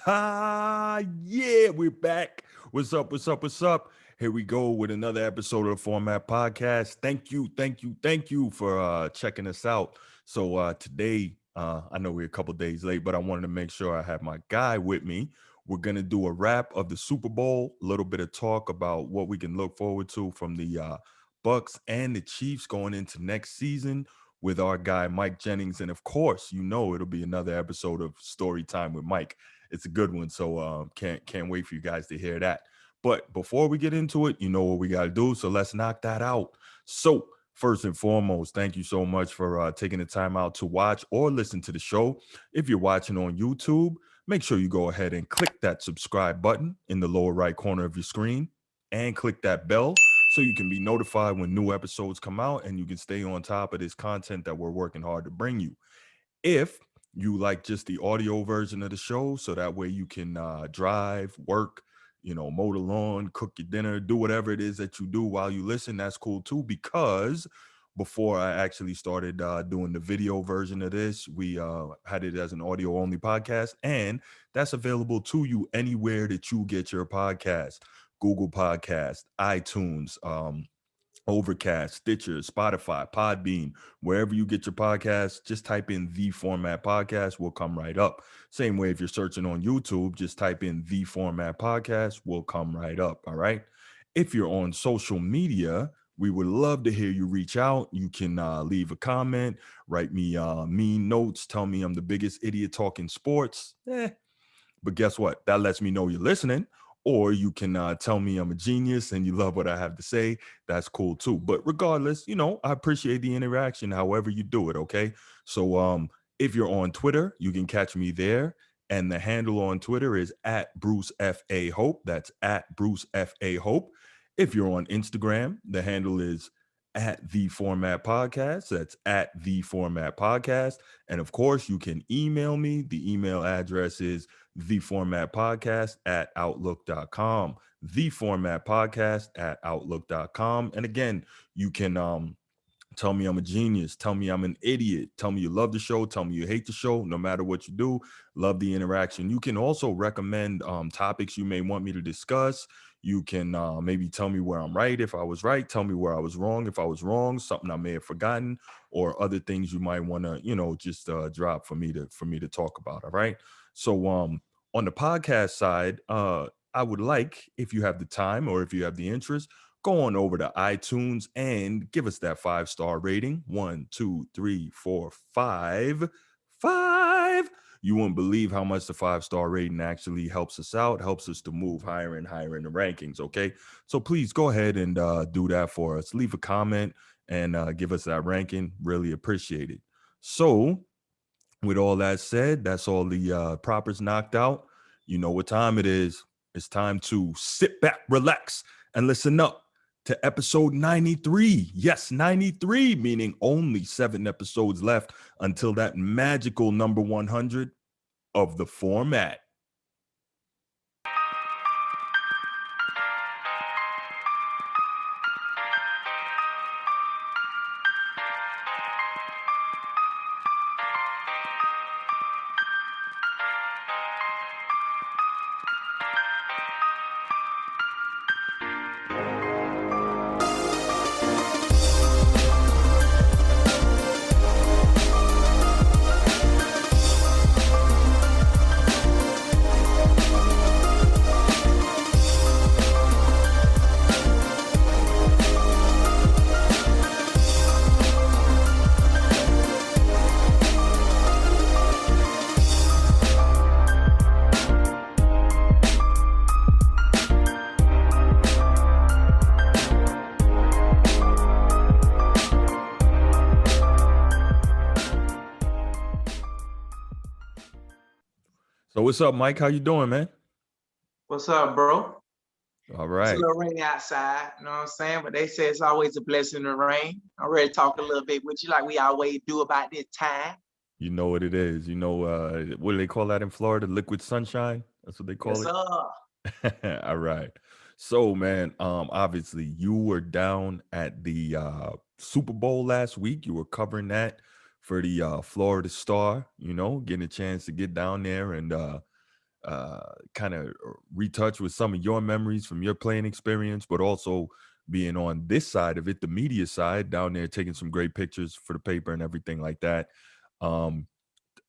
Yeah, we're back. What's up? What's up? What's up? Here we go with another episode of the Format Podcast. Thank you for checking us out. So today, I know we're a couple days late, but I wanted to make sure I have my guy with me. We're gonna do a wrap of the Super Bowl, a little bit of talk about what we can look forward to from the Bucks and the Chiefs going into next season with our guy Mike Jennings, and of course, it'll be another episode of Story Time with Mike. It's a good one, so can't wait for you guys to hear that. But before we get into it, you know what we got to do, so let's knock that out. So first and foremost, thank you so much for taking the time out to watch or listen to the show. If you're watching on YouTube, make sure you go ahead and click that subscribe button in the lower right corner of your screen and click that bell so you can be notified when new episodes come out and you can stay on top of this content that we're working hard to bring you. If you like just the audio version of the show, so that way you can drive, work, mow the lawn, cook your dinner, do whatever it is that you do while you listen, that's cool too, because before I actually started doing the video version of this, we had it as an audio only podcast, and that's available to you anywhere that you get your podcast. Google Podcast, iTunes, Overcast, Stitcher, Spotify, Podbean, wherever you get your podcasts, just type in The Format Podcast, will come right up. Same way if you're searching on YouTube, just type in The Format Podcast, will come right up, all right? If you're on social media, we would love to hear you reach out. You can leave a comment, write me mean notes, tell me I'm the biggest idiot talking sports. But guess what? That lets me know you're listening. Or you can tell me I'm a genius and you love what I have to say. That's cool too. But regardless, I appreciate the interaction, however you do it. Okay. So if you're on Twitter, you can catch me there. And the handle on Twitter is at Bruce F.A. Hope. That's at Bruce F.A. Hope. If you're on Instagram, the handle is at The Format Podcast. That's at The Format Podcast. And of course, you can email me. The email address is theformatpodcast@outlook.com. Theformatpodcast@outlook.com. And again, you can tell me I'm a genius, tell me I'm an idiot, tell me you love the show, tell me you hate the show. No matter what you do, love the interaction. You can also recommend topics you may want me to discuss. You can maybe tell me where I'm right if I was right, tell me where I was wrong if I was wrong, something I may have forgotten, or other things you might want to just drop for me to talk about. All right. So on the podcast side, I would like, if you have the time or if you have the interest, go on over to iTunes and give us that 5-star rating. 1, 2, 3, 4, 5. 5. You wouldn't believe how much the 5-star rating actually helps us out, helps us to move higher and higher in the rankings. Okay. So please go ahead and do that for us. Leave a comment and give us that ranking. Really appreciate it. So, with all that said, that's all the propers knocked out. You know what time it is. It's time to sit back, relax, and listen up to episode 93. Yes, 93, meaning only 7 episodes left until that magical number 100 of the format. So what's up, Mike? How you doing, man? What's up, bro? All It's a right. little rainy outside, you know what I'm saying? But they say it's always a blessing to rain. I'm ready to talk a little bit with you like we always do about this time. You know what it is. What do they call that in Florida? Liquid sunshine? That's what they Yes, call sir. it. All right. So, man, obviously you were down at the Super Bowl last week. You were covering that for the Florida Star, getting a chance to get down there and kind of retouch with some of your memories from your playing experience, but also being on this side of it, the media side, down there taking some great pictures for the paper and everything like that. Um,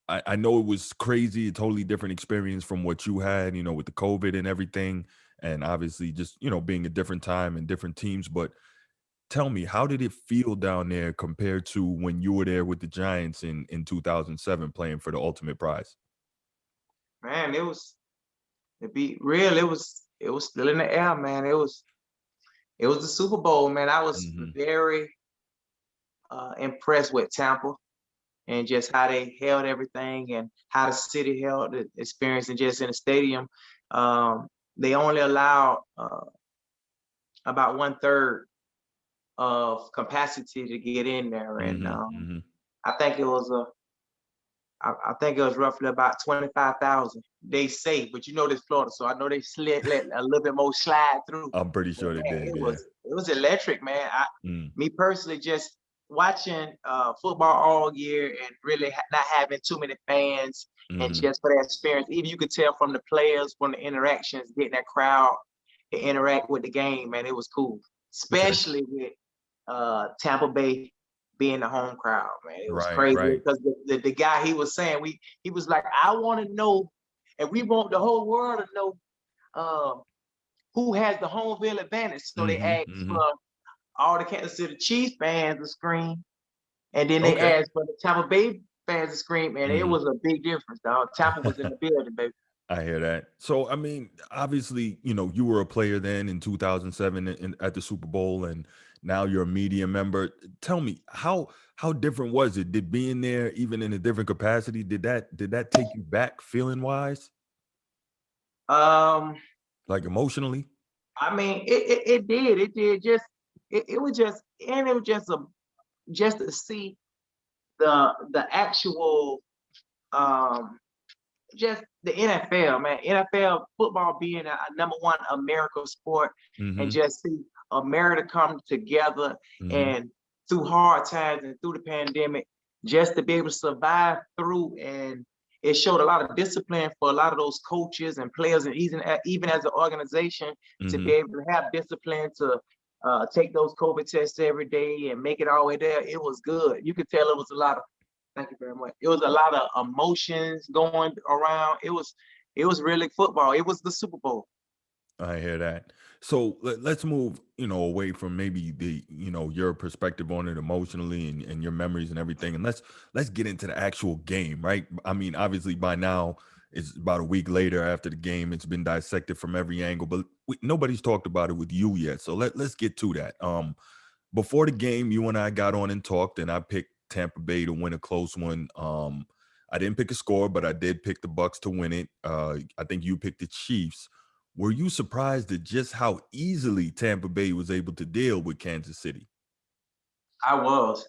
I know it was crazy, a totally different experience from what you had, with the COVID and everything, and obviously just, being a different time and different teams. But tell me, how did it feel down there compared to when you were there with the Giants in 2007 playing for the ultimate prize? Man, to be real, it was still in the air, man. It was the Super Bowl, man. I was Hmm. very impressed with Tampa and just how they held everything and how the city held the experience and just in the stadium. Um, they only allowed about 1/3 of capacity to get in there, and Hmm. Hmm. I think it was I think it was roughly about 25,000. They say, but this Florida, so I know they let a little bit more slide through. I'm pretty But sure they man, did, it yeah. was it was electric, man. Mm. Me personally, just watching football all year and really not having too many fans, and Hmm. just for that experience, even you could tell from the players, from the interactions, getting that crowd to interact with the game, man, it was cool. Okay. Especially with Tampa Bay being the home crowd, man. It was Right, crazy right. because the guy, he was saying, he was like, I want to know, and we want the whole world to know uh, who has the home field advantage. So they Hmm. asked for Hmm. all the Kansas City Chiefs fans to scream, and then they Okay. asked for the Tampa Bay fans to scream, and it Hmm. was a big difference, dog. Tampa was in the building, baby. I hear that. So, I mean, obviously, you were a player then in 2007 at the Super Bowl, and now you're a media member. Tell me, how different was it? Did being there, even in a different capacity, did that take you back feeling wise, Um, like emotionally? I mean, it did it was just, and it was just to see the actual um just the NFL, man. NFL football being a number one American sport, and Hmm. just see America come together Hmm. and through hard times and through the pandemic, just to be able to survive through. And it showed a lot of discipline for a lot of those coaches and players, and even as an organization, to be Hmm. able to have discipline to take those COVID tests every day and make it all the way there. It was good. You could tell it was a lot of Thank you very much. It was a lot of emotions going around. It was really football. It was the Super Bowl. I hear that. So let's move, away from maybe your perspective on it emotionally and your memories and everything, and let's get into the actual game, right? I mean, obviously by now it's about a week later after the game. It's been dissected from every angle, but nobody's talked about it with you yet. So let's get to that. Before the game, you and I got on and talked, and I picked Tampa Bay to win a close one. I didn't pick a score, but I did pick the Bucks to win it. I think you picked the Chiefs. Were you surprised at just how easily Tampa Bay was able to deal with Kansas City? I was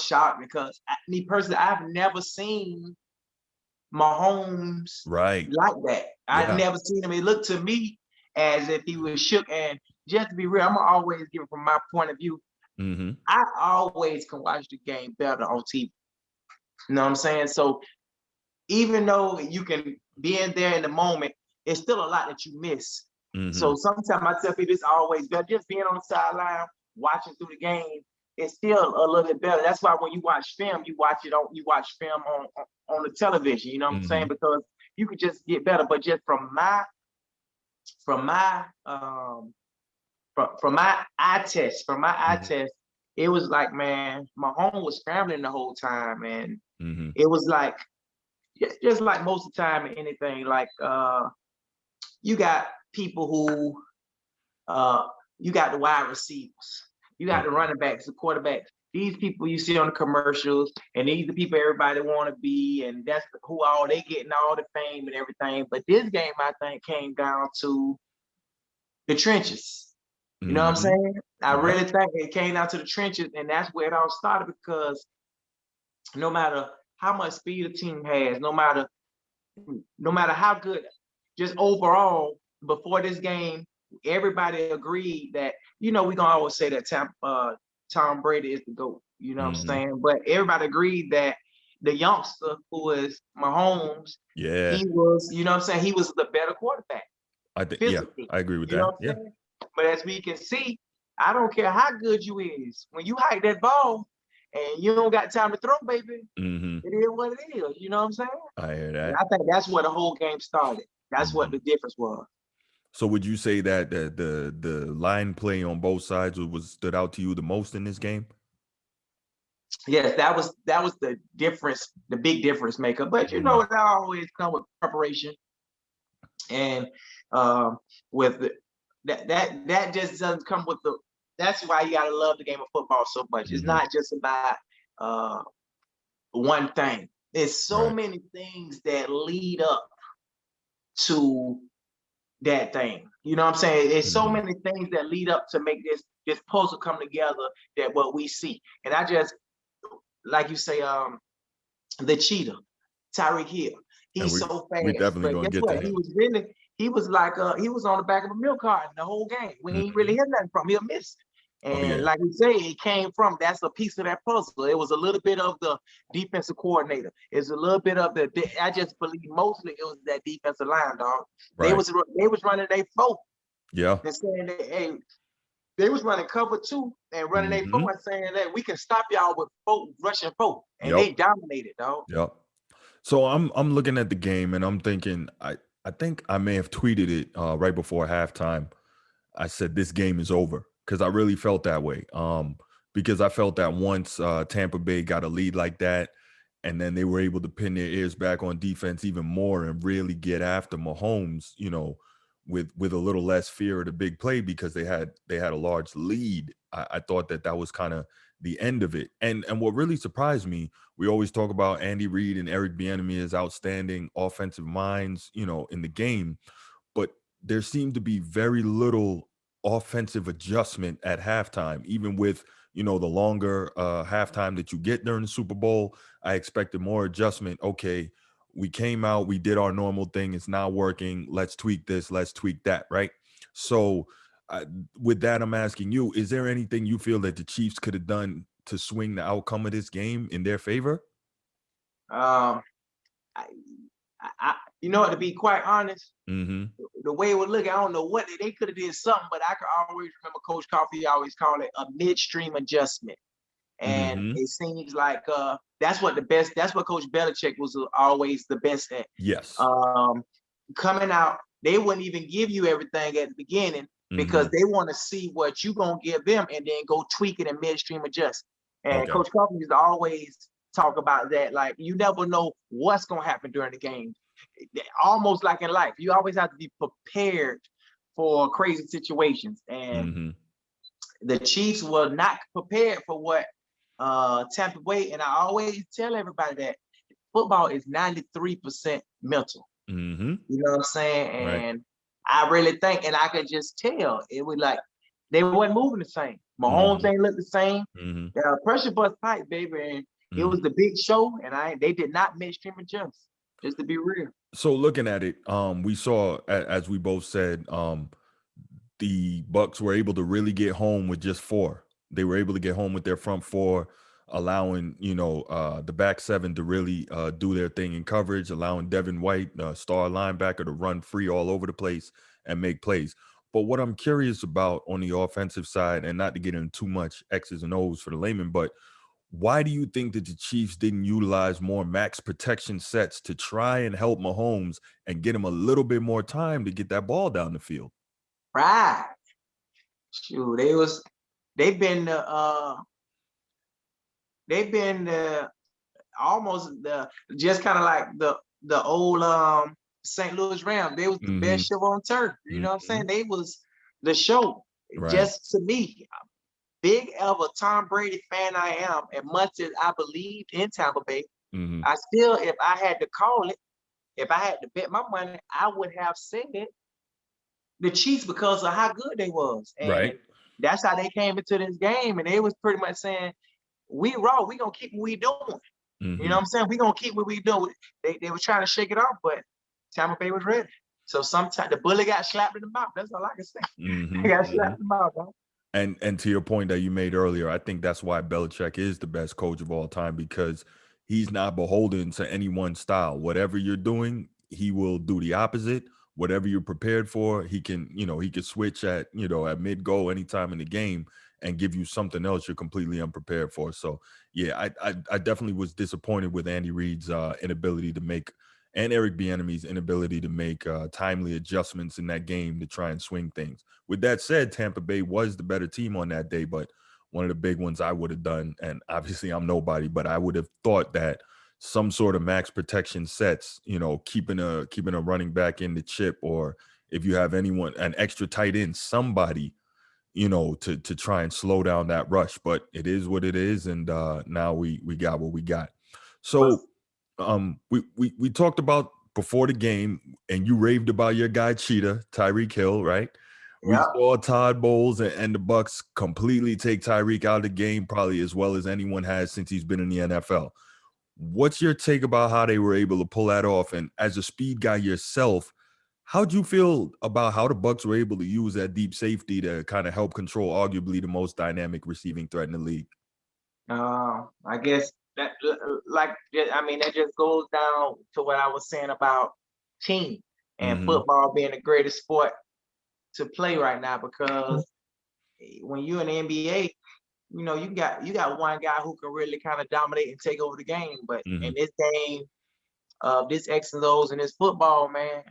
shocked because me personally, I've never seen Mahomes Right. like that. I've Yeah. never seen him. It looked to me as if he was shook. And just to be real, I'm gonna always give it from my point of view. Hmm. I always can watch the game better on TV. You know what I'm saying? So even though you can be in there in the moment, it's still a lot that you miss. Hmm. So sometimes I tell people it's always better just being on the sideline, watching through the game. It's still a little bit better. That's why when you watch film, you watch film on the television. You know what I'm saying? Hmm. Because you could just get better. But just from my eye Hmm. test, it was like, man, my home was scrambling the whole time, and Hmm. it was like just like most of the time in anything, like you got people who uh you got the wide receivers, you got the Hmm. running backs, the quarterbacks. These people you see on the commercials, and these are the people everybody want to be, and that's who all they getting all the fame and everything. But this game, I think, came down to the trenches. You know what I'm Hmm. saying? I Yep. really think it came down to the trenches, and that's where it all started. Because no matter how much speed a team has, no matter how good, just overall, before this game, everybody agreed that, we're gonna always say that Tom Brady is the GOAT, you know what I'm Hmm. saying? But everybody agreed that the youngster who is Mahomes, Yeah, he was, you know what I'm saying, he was the better quarterback yeah, physically. I agree with You know that. what Yeah. I'm saying? But as we can see, I don't care how good you is. When you hike that ball and you don't got time to throw, baby, Mm-hmm. it is what it is. You know what I'm saying? I hear And that. I think that's where the whole game started. That's what Mhm. the difference was. So would you say that the line play on both sides was stood out to you the most in this game? Yes, that was the difference, the big difference maker. But you know, Mhm. it always come with preparation and um, with the, that just doesn't come with the. That's why you gotta love the game of football so much. It's Mhm. not just about uh, one thing. There's so Right. many things that lead up to that thing. You know what I'm saying? There's so Mhm. many things that lead up to make this puzzle come together that what we see. And I just like you say, the cheetah, Tyreek Hill. And He's so we fast. definitely But gonna guess get to what? him. He was like he was on the back of a milk carton the whole game. We ain't really Mhm. hit nothing from him. He'll miss. Oh And yeah. like you say, it came from that's a piece of that puzzle. It was a little bit of the defensive coordinator. It's a little bit of the I just believe mostly it was that defensive line, dog. Right. They was running their four Yeah. and saying that hey, they was running cover two and running their four Mhm. and saying that we can stop y'all with four rushing four. And Yep. they dominated, dog. Yep. So I'm looking at the game and I'm thinking I think I may have tweeted it right before halftime. I said this game is over because I really felt that way. Because I felt that once Tampa Bay got a lead like that, and then they were able to pin their ears back on defense even more and really get after Mahomes, with a little less fear of the big play because they had a large lead. I thought that was kind of the end of it. And what really surprised me, we always talk about Andy Reid and Eric Bieniemy as outstanding offensive minds, in the game, but there seemed to be very little offensive adjustment at halftime, even with the longer halftime that you get during the Super Bowl. I expected more adjustment. Okay, we came out, we did our normal thing, it's not working, let's tweak this, let's tweak that, right? So uh, with that, I'm asking you, is there anything you feel that the Chiefs could have done to swing the outcome of this game in their favor? Um, I, you know, to be quite honest, Mm-hmm. the way it would look, I don't know what they could have did something, but I could always remember Coach Coffee always call it a midstream adjustment. And Mm-hmm. it seems like that's what Coach Belichick was always the best at. Yes. Um, coming out, they wouldn't even give you everything at the beginning Mm-hmm. because they want to see what you're gonna give them and then go tweak it and midstream adjust. And Okay. Coach Coffee used to always talk about that. Like you never know what's gonna happen during the game. Almost like in life, you always have to be prepared for crazy situations. And Mm-hmm. the Chiefs were not prepared for what Tampa Bay. And I always tell everybody that football is 93% mental. Mm-hmm. You know what I'm saying? Right. And I really think, and I could just tell it was like they wasn't moving the same. Mahomes Mhm, ain't look the same. mhm, Pressure bust pipe, baby, and it mhm. was the big show. And they did not midstream adjust. Just to be real. So looking at it, we saw as we both said, the Bucks were able to really get home with just four. They were able to get home with their front four, allowing the back seven to really do their thing in coverage, allowing Devin White, star linebacker, to run free all over the place and make plays. But what I'm curious about on the offensive side, and not to get into too much X's and O's for the layman, but why do you think that the Chiefs didn't utilize more max protection sets to try and help Mahomes and get him a little bit more time to get that ball down the field? Right. Shoot, they've been they've been almost just kind of like the old St. Louis Rams. They was the Mhm, best show on turf. You know what I'm saying? mhm. They was the show. Right. Just to me, big ever Tom Brady fan I am, and much as I believed in Tampa Bay, Mhm. I still, if I had to call it, if I had to bet my money, I would have said the Chiefs because of how good they was. Right. And that's how they came into this game. And they was pretty much saying, we raw, we gonna keep what we doing. You know what Mhm. I'm saying? We gonna keep what we doing. They were trying to shake it off, but Tampa Bay was ready. So sometimes the bully got slapped in the mouth. That's all I can say. They Mhm. got Mhm. slapped in the mouth, bro. And to your point that you made earlier, I think that's why Belichick is the best coach of all time, because he's not beholden to any one style. Whatever you're doing, he will do the opposite. Whatever you're prepared for, he can, he could switch at, at mid goal anytime in the game and give you something else you're completely unprepared for. So yeah, I definitely was disappointed with Andy Reid's inability to make, and Eric Bieniemy's inability to make timely adjustments in that game to try and swing things. With that said, Tampa Bay was the better team on that day, but one of the big ones I would have done, and obviously I'm nobody, but I would have thought that some sort of max protection sets, keeping a running back in the chip, or if you have anyone, an extra tight end, somebody, to try and slow down that rush. But it is what it is, and now we got what we got. But So we talked about before the game, and you raved about your guy Cheetah, Tyreek Hill, right? We yeah, saw Todd Bowles and the Bucks completely take Tyreek out of the game, probably as well as anyone has since he's been in the NFL. What's your take about how they were able to pull that off? And as a speed guy yourself, how'd you feel about how the Bucks were able to use that deep safety to kind of help control arguably the most dynamic receiving threat in the league? I guess that that just goes down to what I was saying about team and Mm-hmm. football being the greatest sport to play right now, because when you're in the NBA, you got one guy who can really kind of dominate and take over the game. But Mm-hmm. in this game of this X and O's and this football, man,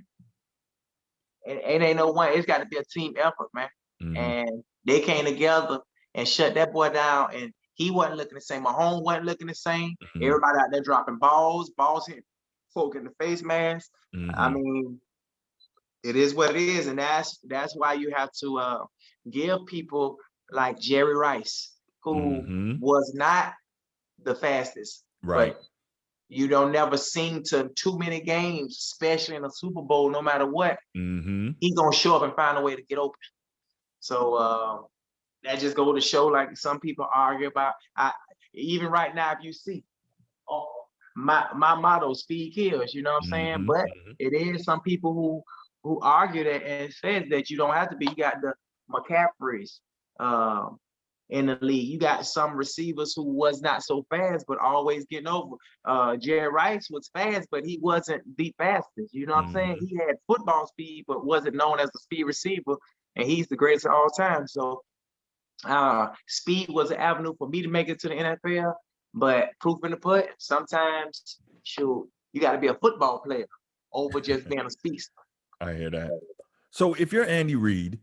it ain't no one. It's got to be a team effort, man. Mm-hmm. And they came together and shut that boy down. And he wasn't looking the same. Mahomes wasn't looking the same. Mm-hmm. Everybody out there dropping balls hitting folk in the face mask. I Mm-hmm. mean, it is what it is, and that's why you have to give people like Jerry Rice, who Mm-hmm. was not the fastest, Right. but you don't never seen to too many games, especially in a Super Bowl. No matter what, Mm-hmm. he gonna show up and find a way to get open. So that just goes to show, like some people argue about. Even right now, if you see, oh, my motto, speed kills. You know what I'm saying? Mm-hmm. But Mm-hmm. it is some people who argue that and says that you don't have to be. You got the McCaffreys in the league. You got some receivers who was not so fast, but always getting over. Jerry Rice was fast, but he wasn't the fastest. You know what I'm saying? Mm-hmm. He had football speed, but wasn't known as a speed receiver. And he's the greatest of all time. So speed was an avenue for me to make it to the NFL. But proof in the pudding, sometimes, shoot, you got to be a football player over just being a speedster. I hear that. So if you're Andy Reid,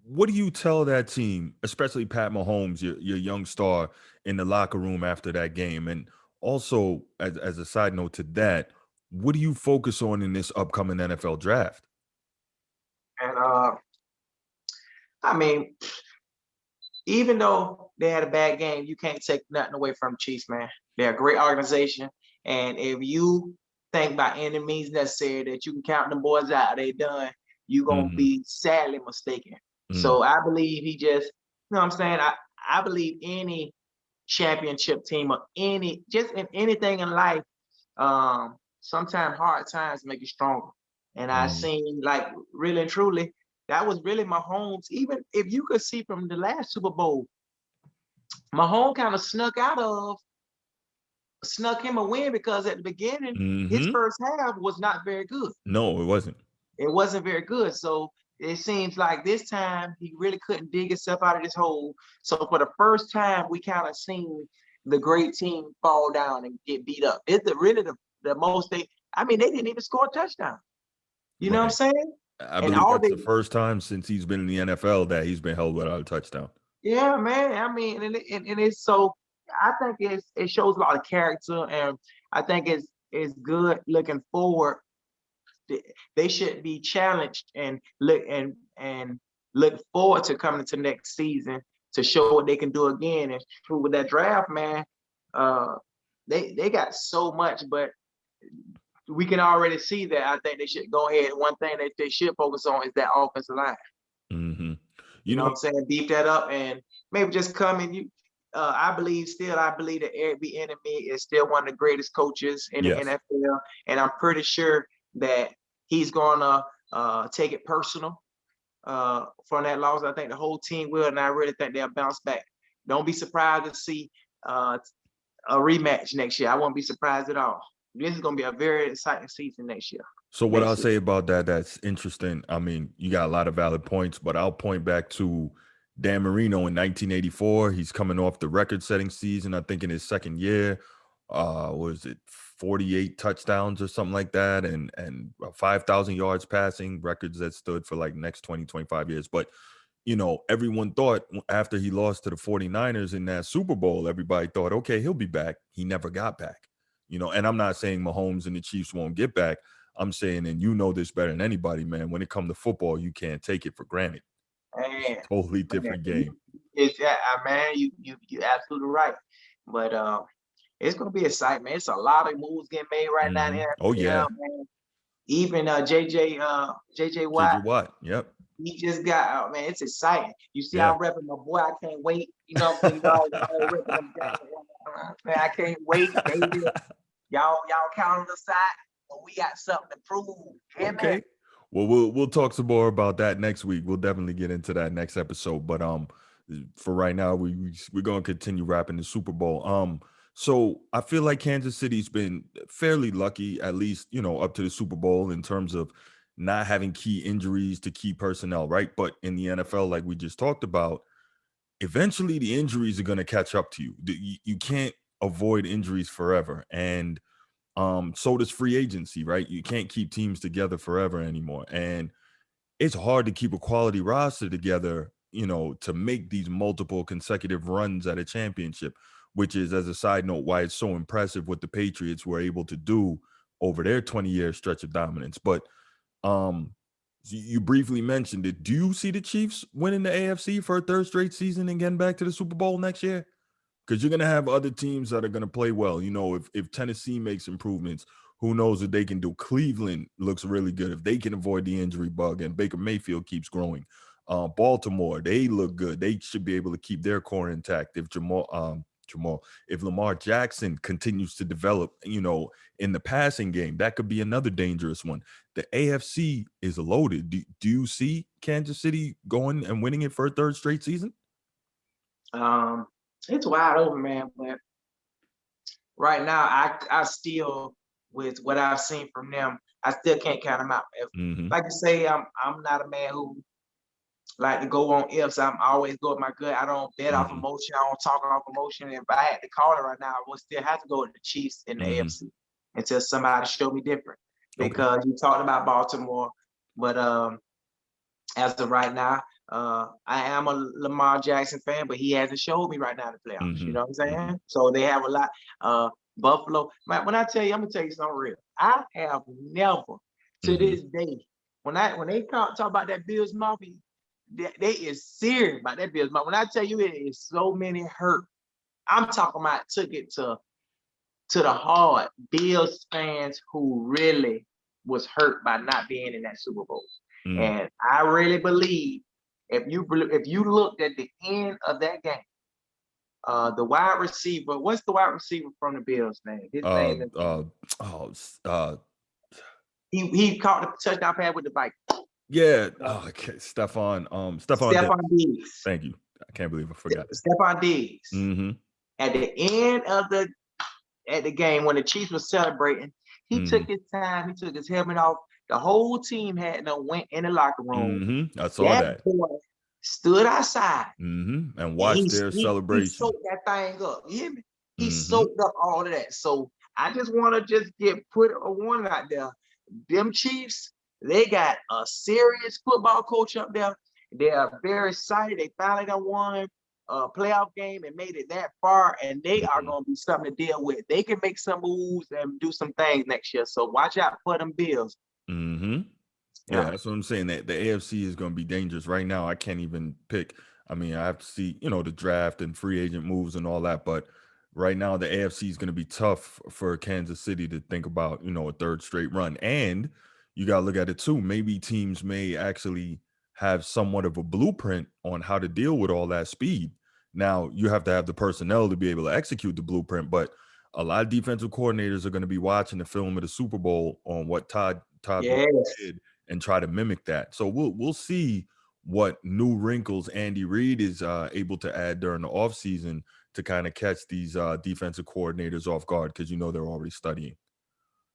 what do you tell that team, especially Pat Mahomes, your young star, in the locker room after that game? And also, as a side note to that, what do you focus on in this upcoming NFL draft? And I mean, even though they had a bad game, you can't take nothing away from the Chiefs, man. They're a great organization. And if you think by any means necessary that you can count them boys out, they done, you're gonna Mm-hmm. be sadly mistaken. Mm-hmm. So I believe he just, you know what I'm saying? I believe any championship team or just in anything in life, sometimes hard times make you stronger. And I Mm-hmm. seen, like, really and truly, that was really Mahomes. Even if you could see from the last Super Bowl, Mahomes kind of snuck him a win, because at the beginning, his Mm-hmm. first half was not very good. No, it wasn't. It wasn't very good. So it seems like this time he really couldn't dig himself out of this hole. So for the first time, we kind of seen the great team fall down and get beat up. It's really the most they didn't even score a touchdown. You know what I'm Right. saying? I And believe all that's they the first time since he's been in the NFL that he's been held without a touchdown. Yeah, man. I mean, and it's so. I think it shows a lot of character, and I think it's good looking forward. They should be challenged and look forward to coming to next season to show what they can do again. And true with that draft, man, uh, they got so much, but we can already see that. I think they should go ahead. One thing that they should focus on is that offensive line. Mm-hmm. You You know what know, I'm saying? Beef that up and maybe just come and I believe that Eric Bieniemy is still one of the greatest coaches in the yes. NFL, and I'm pretty sure that he's gonna take it personal from that loss. I think the whole team will, and I really think they'll bounce back. Don't be surprised to see uh, a rematch next year. I won't be surprised at all. This is gonna be a very exciting season next year. So what I'll Next year. say about that's interesting. I mean, you got a lot of valid points, but I'll point back to Dan Marino in 1984. He's coming off the record-setting season, I think in his second year. Was it 48 touchdowns or something like that, and 5,000 yards passing, records that stood for like next 20, 25 years. But everyone thought after he lost to the 49ers in that Super Bowl, everybody thought, okay, he'll be back. He never got back. And I'm not saying Mahomes and the Chiefs won't get back. I'm saying, and this better than anybody, man, when it comes to football, you can't take it for granted. Man, Totally man, different game. it's man, you absolutely right. But it's gonna be exciting, man. It's a lot of moves getting made right now in the Oh, yeah. NFL, man. Even JJ JJ Watt, Watt. Yep. he just got out, man. It's exciting. You see, Yeah. I'm repping my boy. I can't wait. You know what I'm saying? Y'all repping them guys. Man, I can't wait, baby. Y'all count on the side, but we got something to prove. Yeah, Okay. man. Well, we'll talk some more about that next week. We'll definitely get into that next episode. But for right now, we're gonna continue wrapping the Super Bowl. So I feel like Kansas City's been fairly lucky, at least up to the Super Bowl in terms of not having key injuries to key personnel, right? But in the NFL, like we just talked about, eventually the injuries are gonna catch up to you. You can't avoid injuries forever, and so does free agency, right? You can't keep teams together forever anymore. And it's hard to keep a quality roster together, to make these multiple consecutive runs at a championship, which is, as a side note, why it's so impressive what the Patriots were able to do over their 20-year stretch of dominance. But um you briefly mentioned it. Do you see the Chiefs winning the AFC for a third straight season and getting back to the Super Bowl next year? Because you're going to have other teams that are going to play well. If Tennessee makes improvements, who knows what they can do. Cleveland looks really good if they can avoid the injury bug and Baker Mayfield keeps growing. Baltimore, they look good. They should be able to keep their core intact if if Lamar Jackson continues to develop, in the passing game. That could be another dangerous one. The AFC is loaded. Do you see Kansas City going and winning it for a third straight season? It's wide open, man. But right now, I still, with what I've seen from them, I still can't count them out. If, Mm-hmm. like you say, I'm not a man who like to go on ifs. I'm always go with my gut. I don't bet off Mm-hmm. emotion. I don't talk off emotion. If I had to call it right now, I would still have to go with the Chiefs in the Mm-hmm. AFC until somebody showed me different. Okay. Because you talked about Baltimore, but as of right now, I am a Lamar Jackson fan, but he hasn't showed me right now in the playoffs. You Mm-hmm. know what I'm saying? Mm-hmm. So they have a lot. Buffalo. Man, when I tell you, I'm gonna tell you something real. I have never, to Mm-hmm. this day, when they talk about that Bills Mafia, they is serious about that Bills Mafia. When I tell you, it is so many hurt. I'm talking about took it to the heart. Bills fans who really was hurt by not being in that Super Bowl. Mm-hmm. And I really believe if you looked at the end of that game, the wide receiver, what's the wide receiver from the Bills name? His name is he caught the touchdown pass with the bike. Yeah. Okay. Stephon Diggs. Stephon Diggs. Thank you. I can't believe I forgot that. Stephon Diggs. Mm-hmm. At the end of the game when the Chiefs were celebrating, he Mm-hmm. took his time, he took his helmet off. The whole team went in the locker room. Mm-hmm. I saw That that. boy stood outside Mm-hmm. And and watch their he celebration. soaked that thing up. You hear me? He Mm-hmm. soaked up all of that. So I just want to put a warning out there. Them Chiefs, they got a serious football coach up there. They are very excited. They finally done won a playoff game and made it that far, and they are Mm-hmm. going to be something to deal with. They can make some moves and do some things next year. So watch out for them Bills. Mm-hmm. Yeah, Yeah. that's what I'm saying. That the AFC is going to be dangerous. Right now, I can't even pick. I mean, I have to see, the draft and free agent moves and all that. But right now, the AFC is going to be tough for Kansas City to think about, a third straight run. And you got to look at it too. Maybe teams may actually have somewhat of a blueprint on how to deal with all that speed. Now, you have to have the personnel to be able to execute the blueprint, but a lot of defensive coordinators are going to be watching the film of the Super Bowl on what Todd Bowles Yes. did and try to mimic that. So we'll see what new wrinkles Andy Reid is able to add during the offseason to kind of catch these defensive coordinators off guard because they're already studying.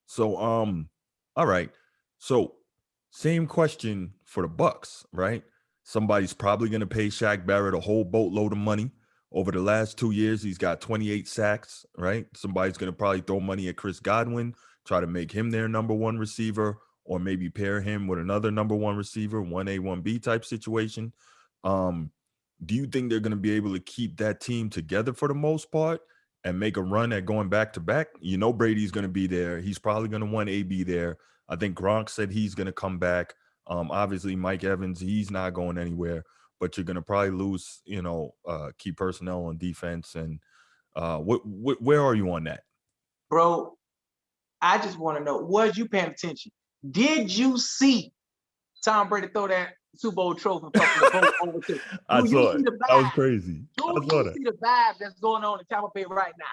So all right. So same question for the Bucks, right? Somebody's probably going to pay Shaq Barrett a whole boatload of money. Over the last 2 years, he's got 28 sacks, right? Somebody's going to probably throw money at Chris Godwin, try to make him their number one receiver, or maybe pair him with another number one receiver, 1A, 1B type situation. Do you think they're going to be able to keep that team together for the most part and make a run at going back to back? Brady's going to be there. He's probably going to want AB there. I think Gronk said he's going to come back. Obviously, Mike Evans, he's not going anywhere, but you're going to probably lose, key personnel on defense. And where are you on that? Bro, I just want to know, was you paying attention? Did you see Tom Brady throw that Super Bowl trophy from the boat over to? I saw it. That was crazy. Do you see the vibe that's going on in Tampa Bay right now?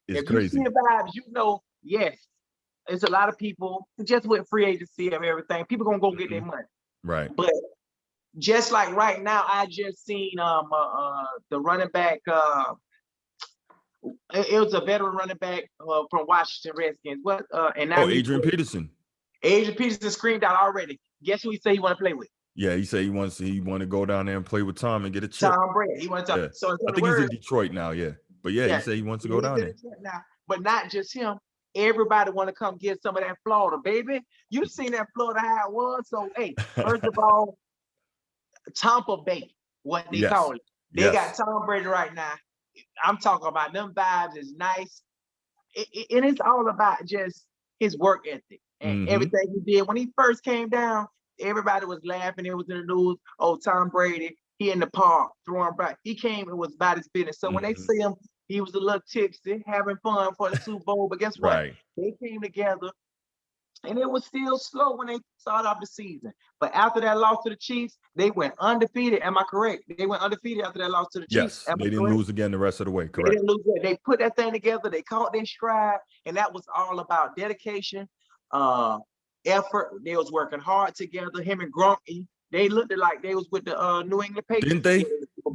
It's if crazy. You see the vibes, yes, it's a lot of people just with free agency of everything. People gonna go get their money, right? But just like right now, I just seen the running back. It was a veteran running back from Washington Redskins. And now Adrian Peterson. Adrian Peterson screamed out already. Guess who he said he want to play with? Yeah, he said he want to go down there and play with Tom and get a chip. Tom Brady. He wants to. Yeah. So I think he's in Detroit now. Yeah, but yeah, he said he wants to go down there. Now, but not just him. Everybody want to come get some of that Florida, baby. You seen that Florida how it was. So hey, first of all, Tampa Bay, what they call it. They got Tom Brady right now. I'm talking about them vibes is nice. And it's all about just his work ethic and everything he did. When he first came down, everybody was laughing. It was in the news. Oh, Tom Brady, he in the park throwing back. He came and was about his business. So when they see him, he was a little tipsy, having fun for the Super Bowl. But guess what? Right. They came together. And it was still slow when they started off the season. But after that loss to the Chiefs, they went undefeated. Am I correct? They went undefeated after that loss to the Chiefs. Yes, they didn't lose again the rest of the way. Correct. They didn't lose it. They put that thing together. They caught their stride. And that was all about dedication, effort. They was working hard together. Him and Gronk, they looked like they was with the New England Patriots. Didn't they?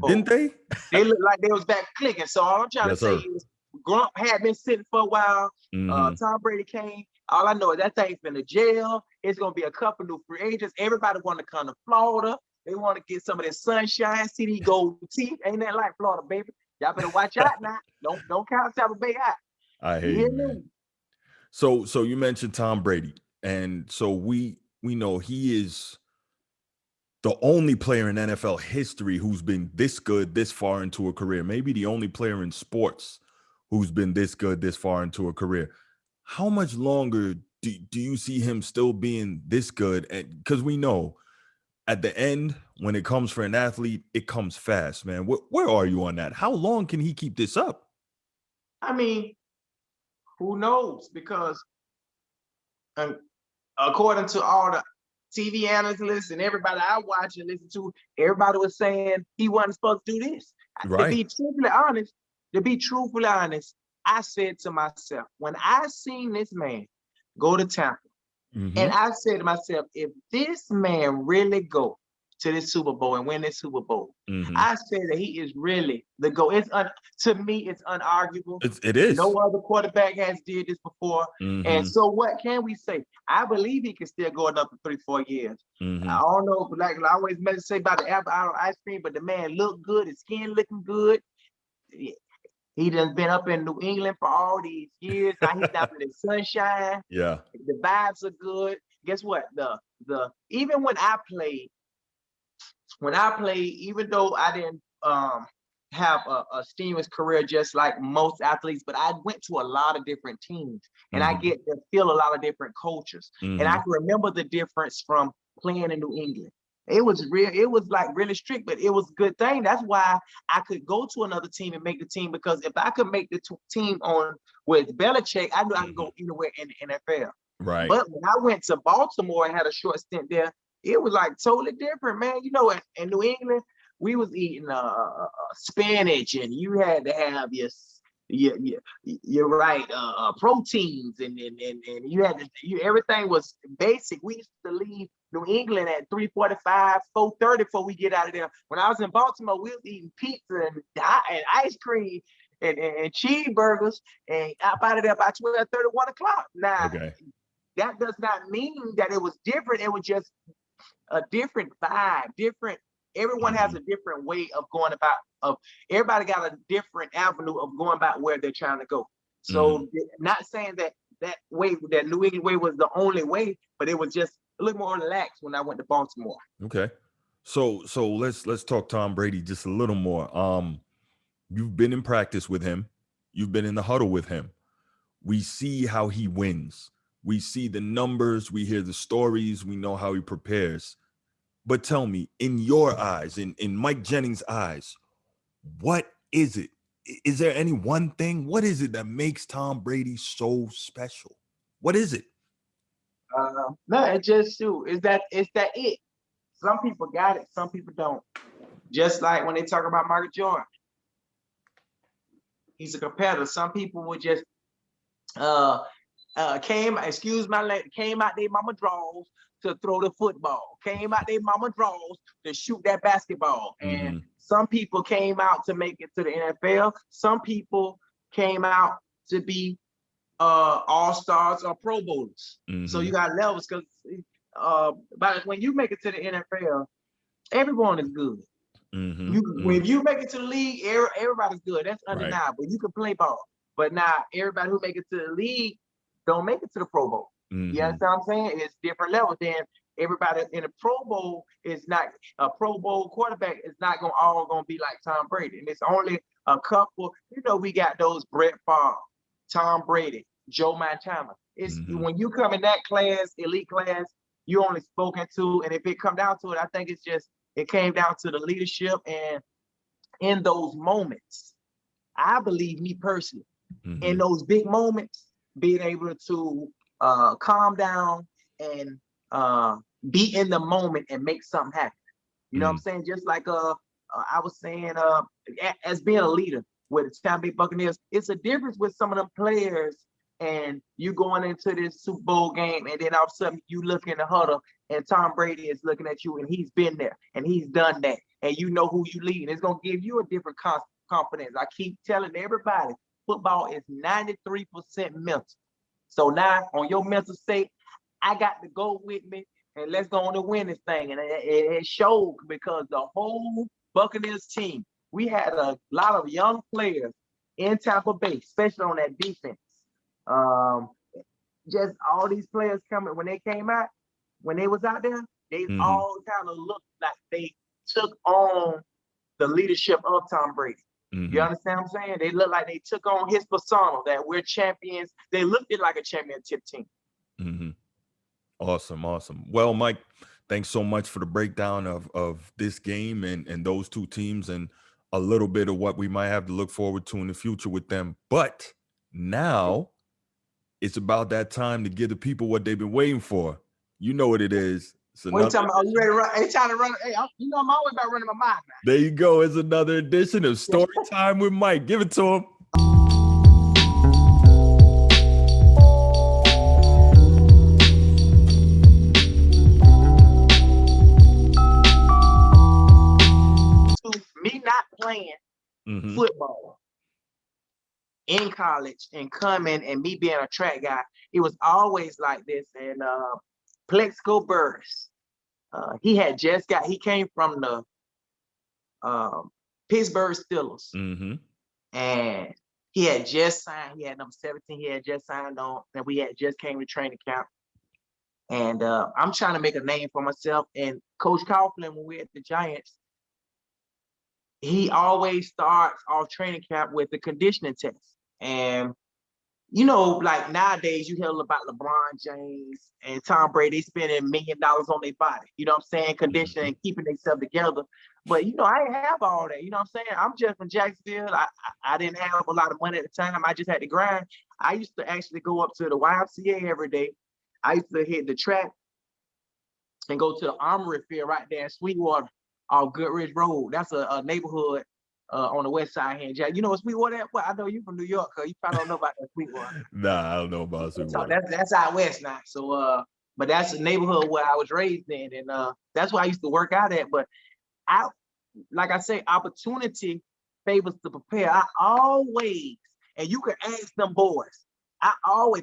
Didn't they? They looked like they was back clicking. So all I'm trying to say is Gronk had been sitting for a while. Tom Brady came. All I know is that thing's been to jail. It's going to be a couple new free agents. Everybody want to come to Florida. They want to get some of this sunshine, see these gold teeth. Ain't that like Florida, baby? Y'all better watch out now. Don't count Tampa Bay out. I hate you, man. So you mentioned Tom Brady. And so we know he is the only player in NFL history who's been this good this far into a career. Maybe the only player in sports who's been this good this far into a career. How much longer do you see him still being this good? And because we know at the end, when it comes for an athlete, it comes fast, man. Where are you on that? How long can he keep this up? I mean, who knows? Because according to all the TV analysts and everybody I watch and listen to, everybody was saying he wasn't supposed to do this. Right. To be truthfully honest, I said to myself, when I seen this man go to Tampa, and I said to myself, if this man really go to this Super Bowl and win this Super Bowl, I said that he is really the GOAT. To me, it's unarguable. It is. No other quarterback has did this before. And so what can we say? I believe he can still go another 3-4 years. I don't know, like I always meant to say about the apple ice cream, but the man looked good, his skin looking good. He done been up in New England for all these years. Now he's down in the sunshine. Yeah. The vibes are good. Guess what? Even when I played, even though I didn't have a strenuous career just like most athletes, but I went to a lot of different teams and I get to feel a lot of different cultures. And I can remember the difference from playing in New England. It was like really strict, but it was a good thing. That's why I could go to another team and make the team, because if I could make the team on with Belichick, I knew I could go anywhere in the NFL. Right. But when I went to Baltimore and had a short stint there, it was like totally different, man. You know, in New England, we was eating spinach, and you had to have you're right, proteins, and you had to, everything was basic. We used to leave New England at 3:45, 4:30 before we get out of there. When I was in Baltimore, we was eating pizza and ice cream and cheeseburgers, and out of there by 12:30, 1 o'clock. Now, Okay. that does not mean that it was different. It was just a different vibe, different. Everyone has a different way of going about. Everybody got a different avenue of going about where they're trying to go. So, not saying that way, that New England way was the only way, but it was just a little more relaxed when I went to Baltimore. Okay. So let's talk Tom Brady just a little more. You've been in practice with him. You've been in the huddle with him. We see how he wins. We see the numbers. We hear the stories. We know how he prepares. But tell me, in your eyes, in Mike Jennings' eyes, what is it? Is there any one thing? What is it that makes Tom Brady so special? What is it? No, it just shoot. Is that it? Some people got it, some people don't. Just like when they talk about Michael Jordan, he's a competitor. Some people would just came out their mama draws to throw the football, came out their mama draws to shoot that basketball. And some people came out to make it to the NFL. Some people came out to be all-stars or Pro Bowlers. So you got levels, because but when you make it to the NFL, everyone is good. When you make it to the league, everybody's good. That's undeniable. You can play ball. But now everybody who make it to the league don't make it to the Pro Bowl. You understand what I'm saying? It's different levels. Then everybody in a Pro Bowl is not a Pro Bowl quarterback is not all gonna be like Tom Brady. And it's only a couple. We got those Brett Favre, Tom Brady, Joe Montana. It's when you come in that class, elite class, you only spoken to. And if it come down to it, I think it came down to the leadership. And in those moments, I believe, me personally, in those big moments, being able to calm down and be in the moment and make something happen. You know what I'm saying? Just like I was saying, as being a leader with the Tampa Bay Buccaneers, it's a difference with some of them players, and you going into this Super Bowl game, and then all of a sudden you look in the huddle, and Tom Brady is looking at you, and he's been there, and he's done that, and you know who you lead. It's going to give you a different confidence. I keep telling everybody, football is 93% mental. So now, on your mental state, I got to go with me, and let's go on to win this thing. And it showed, because the whole Buccaneers team, we had a lot of young players in Tampa Bay, especially on that defense. Just all these players coming, when they came out, when they was out there, they all kind of looked like they took on the leadership of Tom Brady. You understand what I'm saying? They look like they took on his persona, that we're champions. They looked it like a championship team. Awesome. Well, Mike, thanks so much for the breakdown of this game and those two teams, and a little bit of what we might have to look forward to in the future with them. But now it's about that time to give the people what they've been waiting for. You know what it is. What are you talking about? You ready to run? Hey, trying to run. Hey, I'm always about running my mind now. There you go. It's another edition of Story Time with Mike. Give it to him. Me not playing football in college and coming, and me being a track guy, it was always like this. And Plexico Burris, he came from the Pittsburgh Steelers, and he had just signed. He had number 17. He had just signed on, and we had just came to training camp. And I'm trying to make a name for myself. And Coach Coughlin, when we're at the Giants, he always starts off training camp with the conditioning test. And like nowadays, you hear about LeBron James and Tom Brady spending $1 million on their body. You know what I'm saying? Conditioning, keeping themselves together. But I didn't have all that. You know what I'm saying? I'm just from Jacksonville. I didn't have a lot of money at the time. I just had to grind. I used to actually go up to the YMCA every day. I used to hit the track and go to the Armory Field right there in Sweetwater off Goodrich Road. That's a neighborhood on the west side here in Jack. You know what Sweetwater is? Well, I know you from New York, cause you probably don't know about that Sweetwater. Nah, I don't know about Sweetwater. That's out west now. So but that's the neighborhood where I was raised in, and that's where I used to work out at. But like I say, opportunity favors to prepare. I always, and you can ask them boys.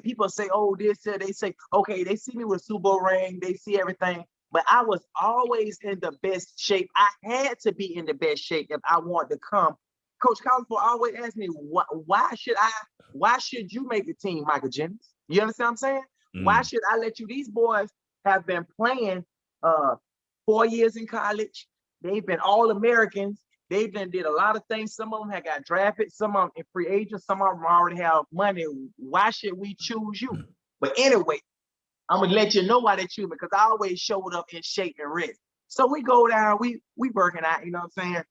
People say, oh, they say, okay, they see me with a Super Bowl ring, they see everything, but I was always in the best shape. I had to be in the best shape if I wanted to come. Coach Collinsworth always asked me, why should you make the team, Michael Jennings? You understand what I'm saying? Why should I let you? These boys have been playing 4 years in college. They've been All-Americans. They've been did a lot of things. Some of them have got drafted. Some of them in free agents. Some of them already have money. Why should we choose you? But anyway, I'm gonna let you know why they choose me, because I always showed up in shape and ready. So we go down. We working out. You know what I'm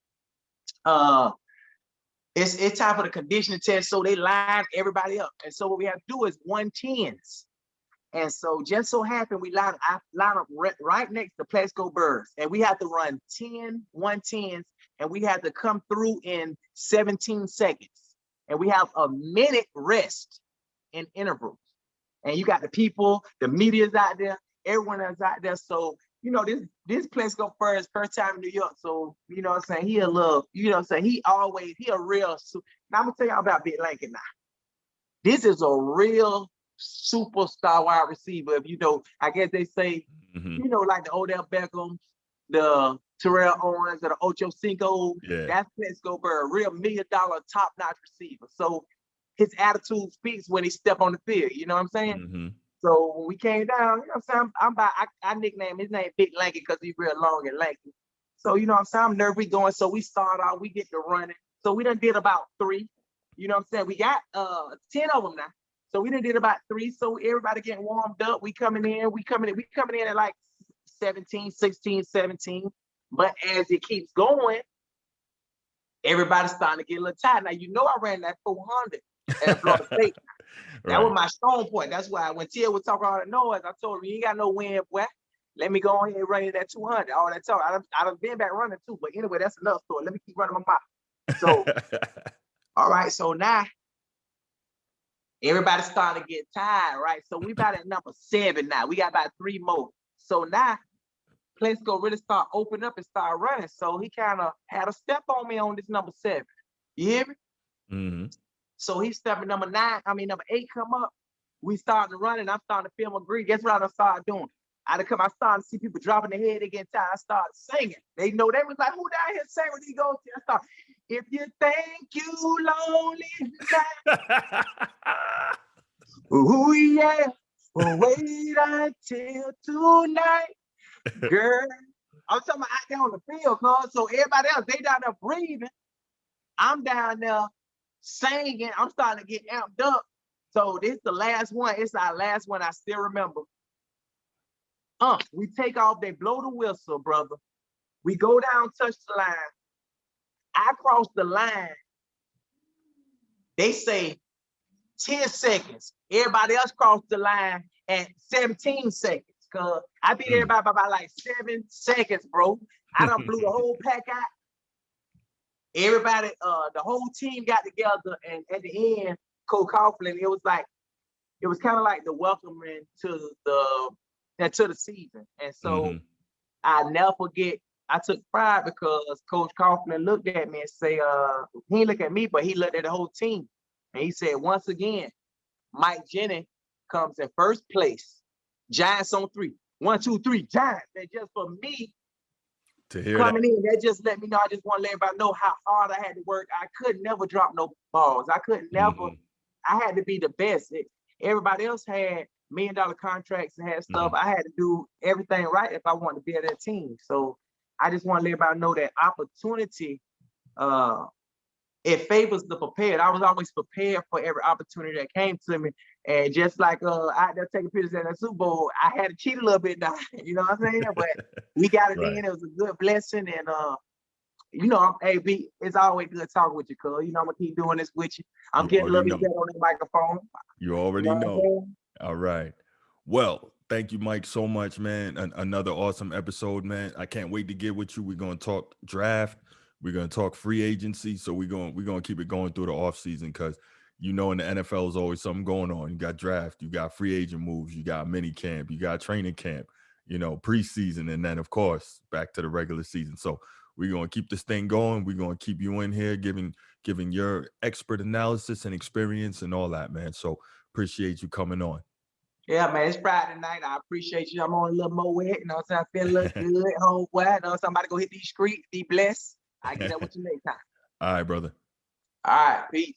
saying? It's time for the conditioning test. So they line everybody up. And so what we have to do is 110s. And so just so happened I line up right next to Plexico Birds, and we have to run 110s, and we have to come through in 17 seconds. And we have a minute rest in intervals. And you got the people, the media's out there, everyone that's out there. So, this Plexico Birds first time in New York. So, you know what I'm saying? He a little, you know what I'm saying? He a real, now I'm gonna tell y'all about Big Lincoln now. This is a real superstar wide receiver. If I guess they say, like the Odell Beckham, the Terrell Owens, or the Ocho Cinco. Yeah. That's Plexico Bird, real $1 million top-notch receiver. So his attitude speaks when he step on the field. You know what I'm saying? Mm-hmm. So when we came down, you know what I'm saying? I nicknamed his name Big Lanky because he's real long and lanky. So you know what I'm saying? I'm nervous. We going. So we start out. We get to running. So we done did about 3. You know what I'm saying? We got 10 of them now. So we done did about 3. So everybody getting warmed up. We coming in at like 17, 16, 17. But as it keeps going, everybody's starting to get a little tired. Now, I ran that 400 at Florida State. That was my strong point. That's why when Tia was talking all that noise, I told him, you ain't got no wind, boy. Let me go ahead and run that 200. All that talk. I've been back running too. But anyway, that's another story. Let me keep running my mouth. So, all right. So now, everybody's starting to get tired, right? So we about at number 7 now. We got about 3 more. So now, Plexico really start opening up and start running. So he kind of had a step on me on this number 7. You hear me? Mm-hmm. So he's stepping number 8 come up. We starting to run, and I'm starting to feel my greed. Guess what I started doing? I started to see people dropping their head, they get tired. I started singing. They was like, who down here singing when he goes to? I start, if you think you lonely now, ooh yeah, wait until tonight, girl. I'm talking about out there on the field, cuz. So everybody else, they down there breathing. I'm down there singing. I'm starting to get amped up. So this is the last one. It's our last one. I still remember. We take off. They blow the whistle, brother. We go down, touch the line. I cross the line. They say 10 seconds. Everybody else crossed the line at 17 seconds. Cause I beat everybody by about like 7 seconds, bro. I done blew the whole pack out. Everybody, the whole team got together, and at the end, Coach Coughlin, it was kind of like the welcoming to the season. And so I never forget, I took pride because Coach Coughlin looked at me and say, he didn't look at me, but he looked at the whole team. And he said, once again, Mike Jennings comes in first place. Giants on 3. 1, 2, 3, Giants. And just for me to hear coming in, that just let me know. I just want to let everybody know how hard I had to work. I could never drop no balls. I couldn't never. I had to be the best. Everybody else had $1 million contracts and had stuff. I had to do everything right if I wanted to be at that team. So I just want to let everybody know that opportunity, it favors the prepared. I was always prepared for every opportunity that came to me. And just like out there taking pictures at the Super Bowl, I had to cheat a little bit now. You know what I'm saying? But we got it in. It was a good blessing. And it's always good talking with you, cuz. I'm gonna keep doing this with you. I'm getting a little bit better on the microphone. You already know. All right. Well, thank you, Mike, so much, man. Another awesome episode, man. I can't wait to get with you. We're gonna talk draft. We're gonna talk free agency. So we're gonna keep it going through the offseason, because in the NFL is always something going on. You got draft, you got free agent moves, you got mini camp, you got training camp, preseason, and then of course back to the regular season. So We're gonna keep this thing going. We're gonna keep you in here giving your expert analysis and experience and all that, man. So appreciate you coming on. Yeah, man, it's Friday night. I appreciate you. I'm on a little more wet, you know what I'm saying? I feel a little good, homeboy. You know, somebody go hit these streets, be blessed. I get up with you next time. All right, brother. All right, peace.